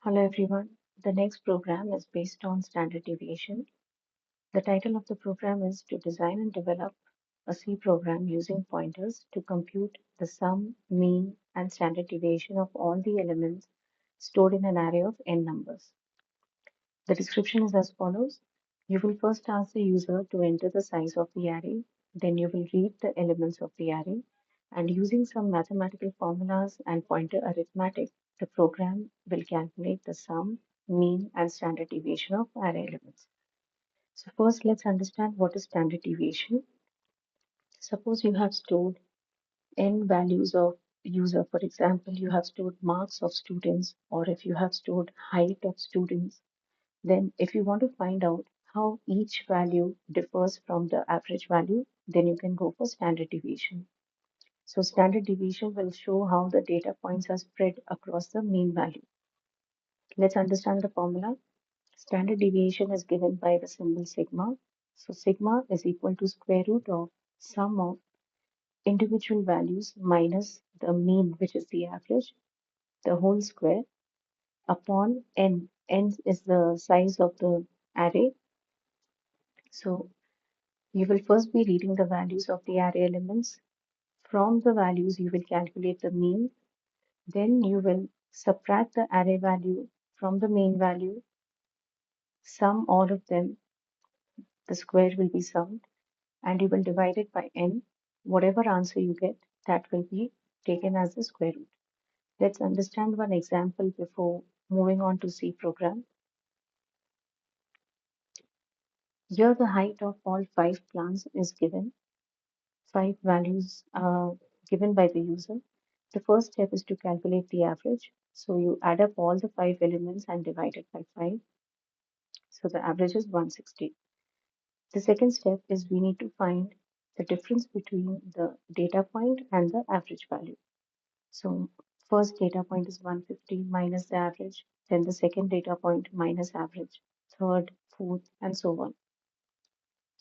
Hello everyone. The next program is based on standard deviation. The title of the program is to design and develop a C program using pointers to compute the sum, mean, and standard deviation of all the elements stored in an array of n numbers. The description is as follows. You will first ask the user to enter the size of the array, then you will read the elements of the array, and using some mathematical formulas and pointer arithmetic, the program will calculate the sum, mean, and standard deviation of array elements. So first, let's understand what is standard deviation. Suppose you have stored n values of user. For example, you have stored marks of students, or if you have stored height of students, then if you want to find out how each value differs from the average value, then you can go for standard deviation. So standard deviation will show how the data points are spread across the mean value. Let's understand the formula. Standard deviation is given by the symbol sigma. So sigma is equal to square root of sum of individual values minus the mean, which is the average, the whole square, upon n. N is the size of the array. So you will first be reading the values of the array elements. From the values, you will calculate the mean. Then you will subtract the array value from the mean value, sum all of them, the square will be summed, and you will divide it by n. Whatever answer you get, that will be taken as the square root. Let's understand one example before moving on to C program. Here the height of all 5 plants is given. 5 values are given by the user. The first step is to calculate the average. So you add up all the 5 elements and divide it by 5. So the average is 160. The second step is we need to find the difference between the data point and the average value. So first data point is 150 minus the average, then the second data point minus average, third, fourth, and so on.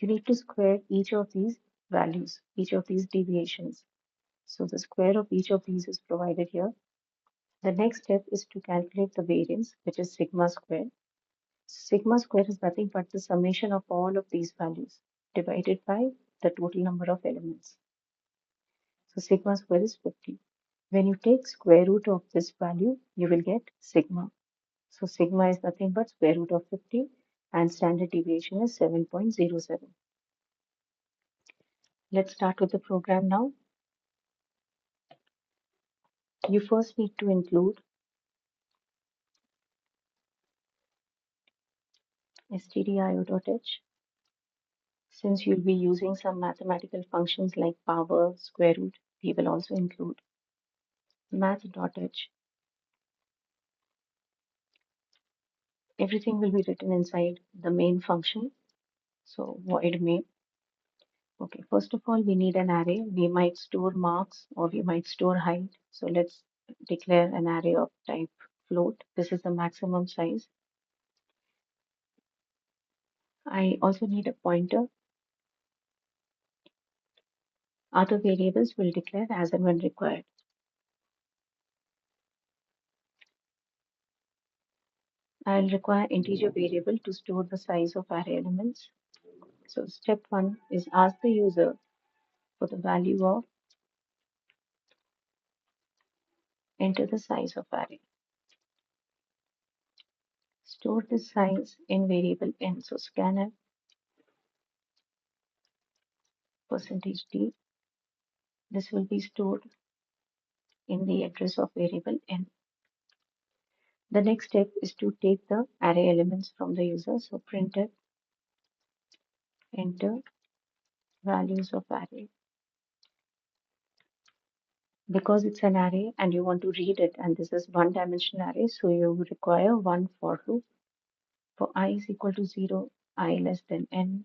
You need to square each of these values, each of these deviations. So the square of each of these is provided here. The next step is to calculate the variance, which is sigma square. Sigma square is nothing but the summation of all of these values divided by the total number of elements. So sigma square is 50. When you take square root of this value, you will get sigma. So sigma is nothing but square root of 50 and standard deviation is 7.07. Let's start with the program now. You first need to include stdio.h. Since you'll be using some mathematical functions like power, square root, we will also include math.h. Everything will be written inside the main function. So void main. Okay, first of all, we need an array. We might store marks or we might store height. So let's declare an array of type float. This is the maximum size. I also need a pointer. Other variables will declare as and when required. I'll require integer variable to store the size of array elements. So step 1 is ask the user for the value of enter the size of array. Store the size in variable n. So scanf %d. This will be stored in the address of variable n. The next step is to take the array elements from the user. So printf enter values of array. Because it's an array and you want to read it, and this is one-dimensional array, so you require one for loop. For I is equal to 0, I less than n,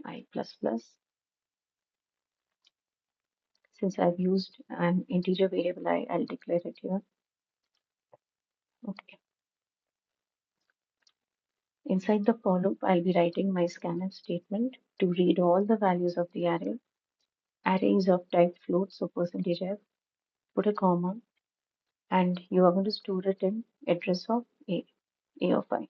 I plus plus. Since I've used an integer variable, I'll declare it here. Okay. Inside the for loop, I'll be writing my scanf statement to read all the values of the array. Array is of type float, so %f, put a comma, and you are going to store it in address of a of I.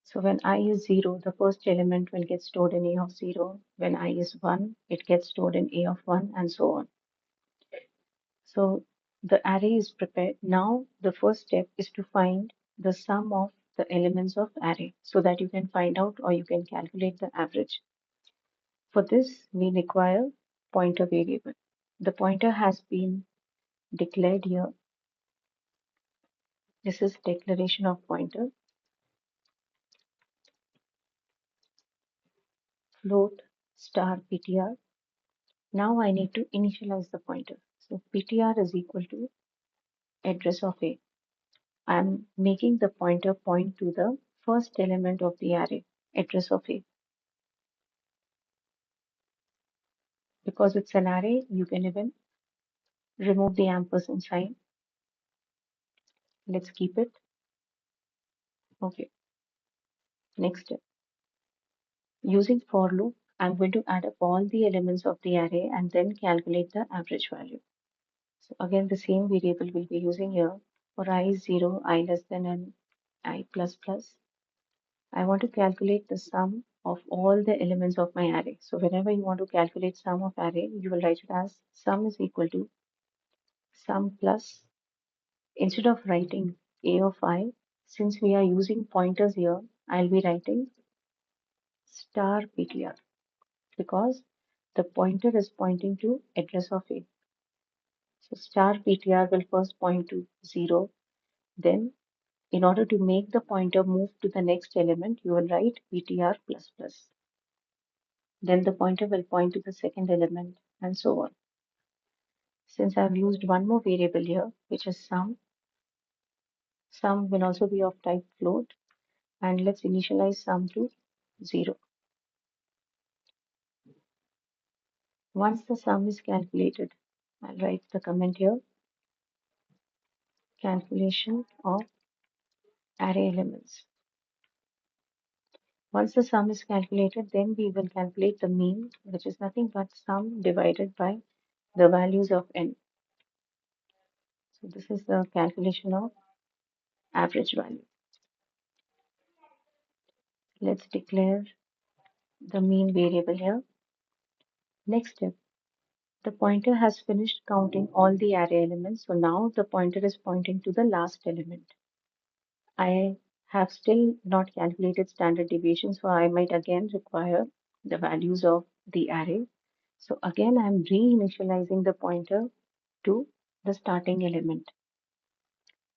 So when I is 0, the first element will get stored in a of 0. When I is 1, it gets stored in a of 1, and so on. So the array is prepared. Now the first step is to find the sum of the elements of array so that you can find out or you can calculate the average. For this, we require pointer variable. The pointer has been declared here. This is declaration of pointer, float star ptr. Now I need to initialize the pointer. So ptr is equal to address of A. I am making the pointer point to the first element of the array, address of A. Because it's an array, you can even remove the ampersand sign. Let's keep it. Okay, next step. Using for loop, I'm going to add up all the elements of the array and then calculate the average value. So again, the same variable we'll be using here. For I is 0, I less than n, I plus plus. I want to calculate the sum of all the elements of my array. So whenever you want to calculate sum of array, you will write it as sum is equal to sum plus. Instead of writing a of I, since we are using pointers here, I'll be writing star ptr because the pointer is pointing to address of A. So star ptr will first point to 0. Then in order to make the pointer move to the next element, you will write ptr plus plus. Then the pointer will point to the second element and so on. Since I've used one more variable here, which is sum, sum will also be of type float, and let's initialize sum to 0. Once the sum is calculated, I'll write the comment here, calculation of array elements. Once the sum is calculated, then we will calculate the mean, which is nothing but sum divided by the values of n. So this is the calculation of average value. Let's declare the mean variable here. Next step, the pointer has finished counting all the array elements. So now the pointer is pointing to the last element. I have still not calculated standard deviation, so I might again require the values of the array. So again, I'm reinitializing the pointer to the starting element.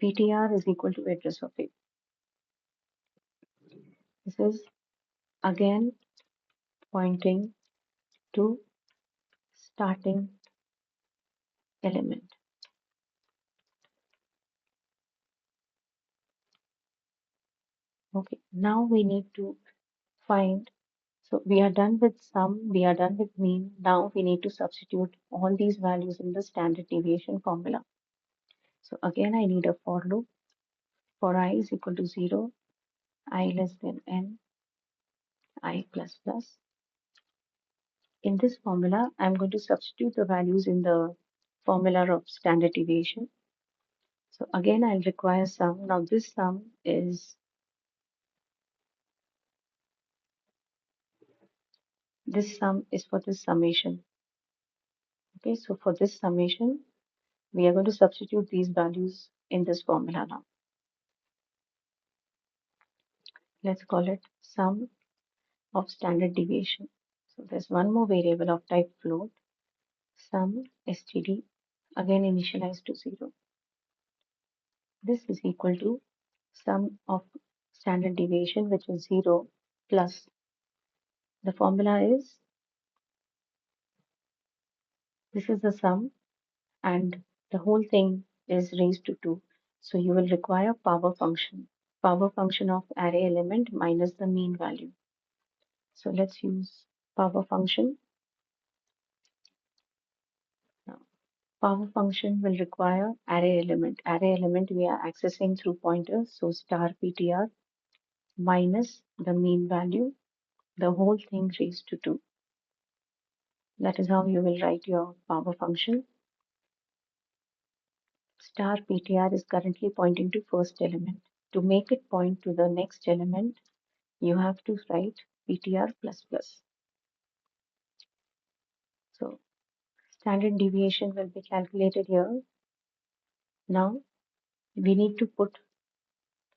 ptr is equal to address of it. This is again pointing to starting element. Okay, now we need to find. So we are done with sum, we are done with mean. Now we need to substitute all these values in the standard deviation formula. So again, I need a for loop. For I is equal to 0, I less than n, I plus plus. In this formula, I'm going to substitute the values in the formula of standard deviation. So again, I'll require sum. Now this sum is for this summation. Okay, so for this summation, we are going to substitute these values in this formula now. Let's call it sum of standard deviation. So there's one more variable of type float, sum std, again initialized to 0. This is equal to sum of standard deviation, which is 0, plus the formula is this is the sum and the whole thing is raised to 2. So you will require power function of array element minus the mean value. So let's use power function. Now, power function will require array element. Array element we are accessing through pointers. So star ptr minus the mean value, the whole thing raised to 2. That is how you will write your power function. Star PTR is currently pointing to first element. To make it point to the next element, you have to write PTR plus plus. So standard deviation will be calculated here. Now we need to put,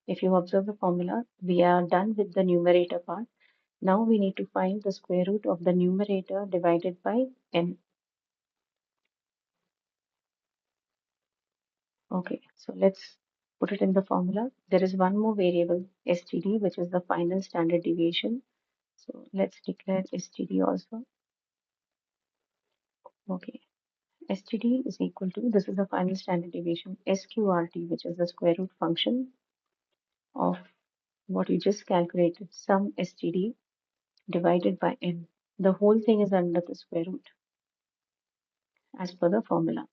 if you observe the formula, we are done with the numerator part. Now we need to find the square root of the numerator divided by n. Okay, so let's put it in the formula. There is one more variable, STD, which is the final standard deviation. So let's declare STD also. Okay, STD is equal to, this is the final standard deviation, SQRT, which is the square root function of what you just calculated, sum STD divided by n. The whole thing is under the square root as per the formula.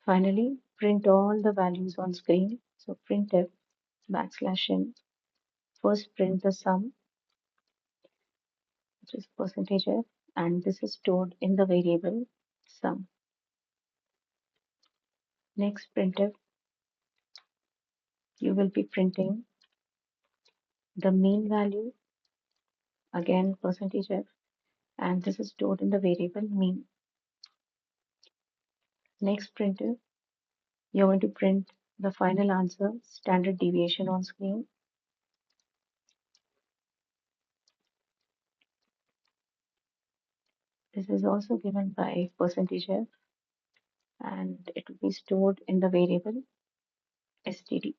Finally, print all the values on screen. So printf \n. First print the sum, which is percentage %f, and this is stored in the variable sum. Next printf, you will be printing the mean value, again percentage %f, and this is stored in the variable mean. Next printf, you're going to print the final answer, standard deviation on screen. This is also given by percentage %f, and it will be stored in the variable std.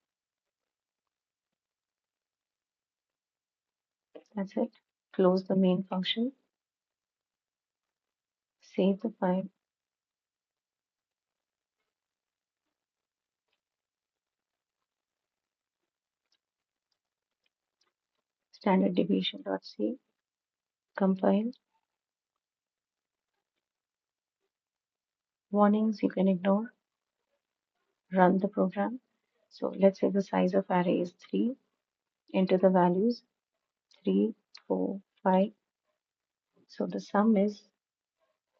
That's it. Close the main function, save the file. Standard deviation.c, compile. Warnings you can ignore, run the program. So let's say the size of array is 3. Enter the values 3, 4, 5. So the sum is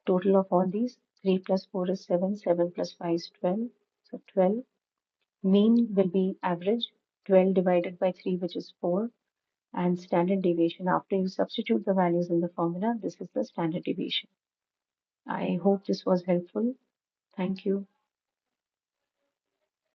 total of all these. 3 plus 4 is 7, 7 plus 5 is 12. So 12. Mean will be average, 12 divided by 3, which is 4. And standard deviation, after you substitute the values in the formula, this is the standard deviation. I hope this was helpful. Thank you.